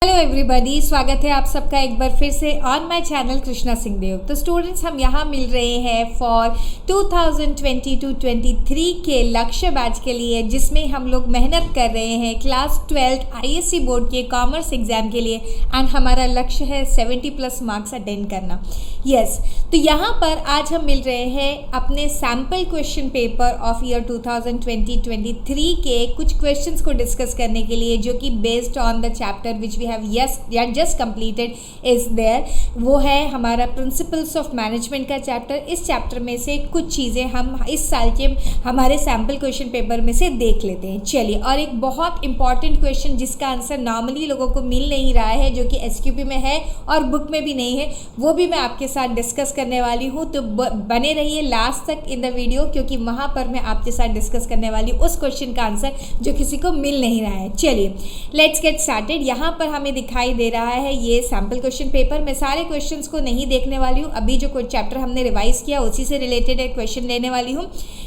Hello everybody, स्वागत है आप सबका एक बार फिर से on my channel Krishna Singh Dev. तो स्टूडेंट्स, हम यहाँ मिल रहे हैं फॉर 2022-23 के लक्ष्य बैच के लिए, जिसमें हम लोग मेहनत कर रहे हैं क्लास 12 आईएससी बोर्ड के कॉमर्स एग्जाम के लिए। एंड हमारा लक्ष्य है 70+ मार्क्स अटेंड करना। यस, तो यहाँ पर आज हम मिल रहे हैं अपने sample question paper of year 2020-23 के कुछ क्वेश्चंस को डिस्कस करने के लिए, जो कि based on the chapter which we just completed is there. वो है हमारा प्रिंसिपल्स ऑफ मैनेजमेंट का चैप्टर। इस चैप्टर में से कुछ चीज़ें हम इस साल के हमारे सैम्पल क्वेश्चन पेपर में से देख लेते हैं। चलिए, और एक बहुत इंपॉर्टेंट क्वेश्चन जिसका आंसर नॉर्मली लोगों को मिल नहीं रहा है, जो कि एसक्यूपी में है और बुक में भी नहीं है, वो भी मैं आपके साथ डिस्कस करने वाली हूँ। तो बने रहिए लास्ट तक इन द वीडियो, क्योंकि वहाँ पर मैं आपके साथ डिस्कस करने वाली हूँ उस क्वेश्चन का आंसर जो किसी को मिल नहीं रहा है। चलिए, लेट्स गेट स्टार्टेड। यहाँ पर हमें दिखाई दे रहा है ये सैम्पल क्वेश्चन पेपर। मैं सारे क्वेश्चंस को नहीं देखने वाली हूँ, अभी जो चैप्टर हमने रिवाइज किया उसी से रिलेटेड एक क्वेश्चन लेने वाली हूँ।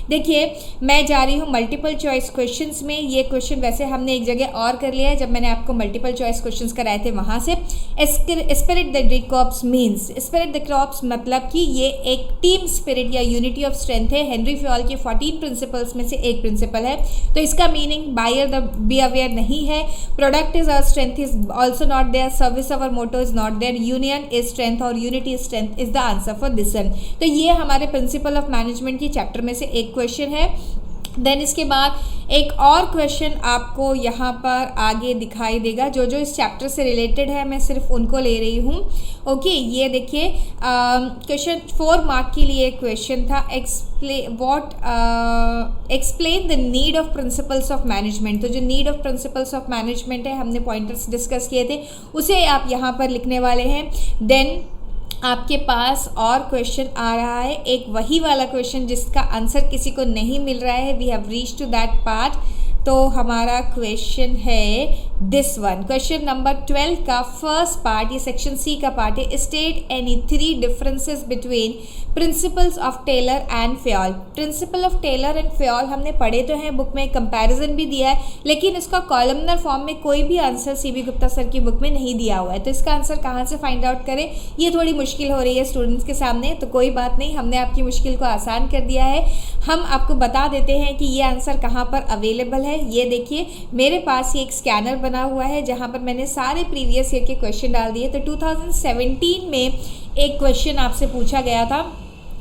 देखिए, मैं जा रही हूँ मल्टीपल चॉइस क्वेश्चंस में। ये क्वेश्चन वैसे हमने एक जगह और कर लिया है, जब मैंने आपको मल्टीपल चॉइस क्वेश्चंस कराए थे वहाँ से। Spirit the crops means, spirit the crops मतलब कि ये एक टीम स्पिरिट या यूनिटी ऑफ स्ट्रेंथ है। हेनरी फ्योल के 14 प्रिंसिपल्स में से एक प्रिंसिपल है। तो इसका meaning buyer the be aware नहीं है। Product is our strength is also not there. Service our motto is not there. Union is strength और unity is strength is the answer for this one. तो ये हमारे principle of management की chapter में से एक क्वेश्चन है। Then इसके बाद एक और क्वेश्चन आपको यहाँ पर आगे दिखाई देगा, जो जो इस चैप्टर से रिलेटेड है, मैं सिर्फ उनको ले रही हूँ। ओके, ये देखिए, क्वेश्चन 4 मार्क के लिए क्वेश्चन था। Explain the need of principles of management. तो जो need of principles of management है, हमने पॉइंटर्स डिस्कस किए थे, उसे आप यहाँ पर लिखने वाले हैं। देन आपके पास और क्वेश्चन आ रहा है, एक वही वाला क्वेश्चन जिसका आंसर किसी को नहीं मिल रहा है। We have reach to that part. तो हमारा क्वेश्चन है दिस वन, क्वेश्चन नंबर 12 का फर्स्ट पार्ट, ये सेक्शन सी का पार्ट है। State any 3 differences between principles of Taylor and Fayol. Principle of Taylor and Fayol हमने पढ़े तो हैं, बुक में कंपैरिजन भी दिया है, लेकिन इसका कॉलमनर फॉर्म में कोई भी आंसर सीबी गुप्ता सर की बुक में नहीं दिया हुआ है। तो इसका आंसर कहाँ से फाइंड आउट करें, ये थोड़ी मुश्किल हो रही है स्टूडेंट्स के सामने। तो कोई बात नहीं, हमने आपकी मुश्किल को आसान कर दिया है। हम आपको बता देते हैं कि ये आंसर कहाँ पर अवेलेबल है। ये देखिए, मेरे पास ये एक स्कैनर बना हुआ है जहाँ पर मैंने सारे प्रीवियस ईयर के क्वेश्चन डाल दिए। तो 2017 में एक क्वेश्चन आपसे पूछा गया था,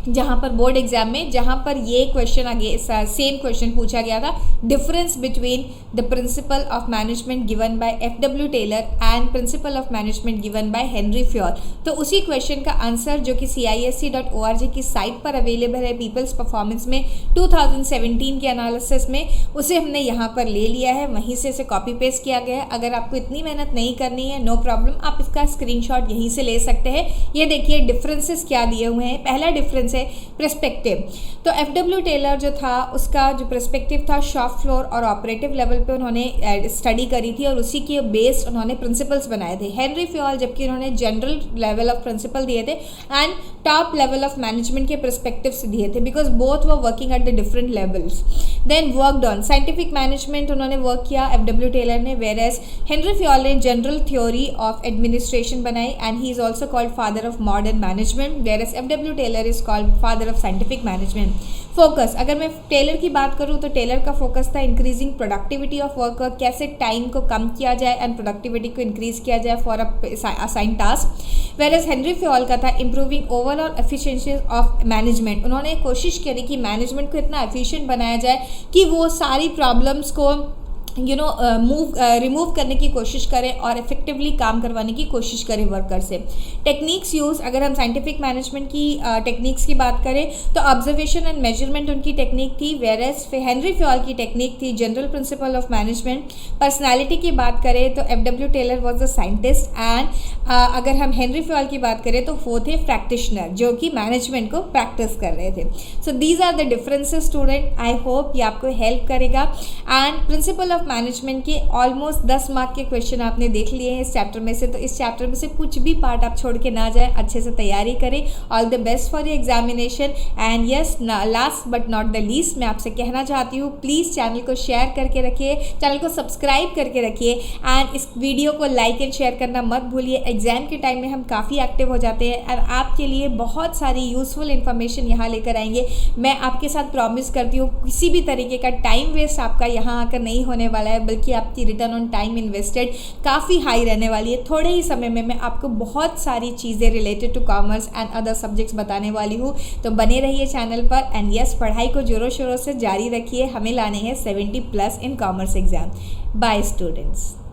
जहाँ पर बोर्ड एग्जाम में, जहाँ पर ये क्वेश्चन आगे सेम क्वेश्चन पूछा गया था, difference between the principle of management given by F W. Taylor and principle of management given by Henri Fayol. तो उसी क्वेश्चन का आंसर, जो कि CISC.org की साइट पर अवेलेबल है पीपल्स परफॉर्मेंस में 2017 के एनालिसिस में, उसे हमने यहाँ पर ले लिया है, वहीं से इसे कॉपी पेस्ट किया गया है। अगर आपको इतनी मेहनत नहीं करनी है, नो प्रॉब्लम, आप इसका स्क्रीनशॉट यहीं से ले सकते हैं। ये देखिए डिफरेंसेस क्या दिए हुए हैं। पहला डिफरेंस है पर्सपेक्टिव। तो एफ.डब्ल्यू. टेलर जो था, उसका जो पर्सपेक्टिव था शॉप फ्लोर और ऑपरेटिव लेवल पे उन्होंने स्टडी करी थी, और उसी के बेस्ड उन्होंने प्रिंसिपल्स बनाए थे। हेनरी फ्योल जबकि उन्होंने जनरल लेवल ऑफ प्रिंसिपल दिए थे and top level of management के पर्सपेक्टिव्स दिए थे, because both were working at the different levels. Then worked on scientific management उन्होंने वर्क किया एफ.डब्ल्यू. टेलर ने, वेयर एज हेनरी फ्योल ने जनरल थ्योरी ऑफ एडमिनिस्ट्रेशन बनाई, and he is also called father of modern management, whereas F W. Taylor is called father of scientific management. Focus, अगर मैं Taylor की बात करूं तो Taylor का फोकस था इंक्रीजिंग प्रोडक्टिविटी ऑफ वर्कर, कैसे टाइम को कम किया जाए एंड प्रोडक्टिविटी को इंक्रीज किया जाए for assign task. Whereas Henri Fayol का था improving overall efficiency of management. उन्होंने कोशिश करी कि मैनेजमेंट को इतना एफिशिएंट बनाया जाए कि वो सारी प्रॉब्लम्स को रिमूव करने की कोशिश करें और इफेक्टिवली काम करवाने की कोशिश करें वर्कर से। टेक्निक्स यूज़, अगर हम साइंटिफिक मैनेजमेंट की टेक्निक्स की बात करें तो ऑब्जर्वेशन एंड मेजरमेंट उनकी टेक्निक थी, वेयर एज हेनरी फ्योल की टेक्निक थी general principle of management. Personality की बात करें तो F W. Taylor was the scientist, and अगर हम हेनरी फ्योल की बात करें तो वो थे प्रैक्टिशनर, जो कि मैनेजमेंट को प्रैक्टिस कर रहे थे। So these are the differences student. I hope ये आपको हेल्प करेगा। And principle of of management के ऑलमोस्ट 10 मार्क के क्वेश्चन आपने देख लिए हैं इस चैप्टर में से, तो इस चैप्टर में से कुछ भी पार्ट आप छोड़ के ना जाए, अच्छे से तैयारी करें। All the best for your examination. And yes, last but not the least, मैं आपसे कहना चाहती हूँ प्लीज़ चैनल को शेयर करके रखिए, चैनल को सब्सक्राइब करके रखिए एंड इस वीडियो को लाइक एंड शेयर करना मत भूलिए। एग्जाम के टाइम में हम काफ़ी एक्टिव हो जाते हैं और आपके लिए बहुत सारी यूज़फुल इन्फॉर्मेशन यहाँ लेकर आएंगे। मैं आपके साथ प्रॉमिस करती हूँ किसी भी तरीके का टाइम वेस्ट आपका यहाँ आकर नहीं होने वाला है, बल्कि आपकी रिटर्न ऑन टाइम इन्वेस्टेड काफ़ी हाई रहने वाली है। थोड़े ही समय में मैं आपको बहुत सारी चीज़ें related to commerce and other subjects बताने वाली हूँ, तो बने रहिए चैनल पर। एंड यस, पढ़ाई को जोरों शोरों से जारी रखिए, हमें लाने हैं 70+ in commerce exam. Bye students.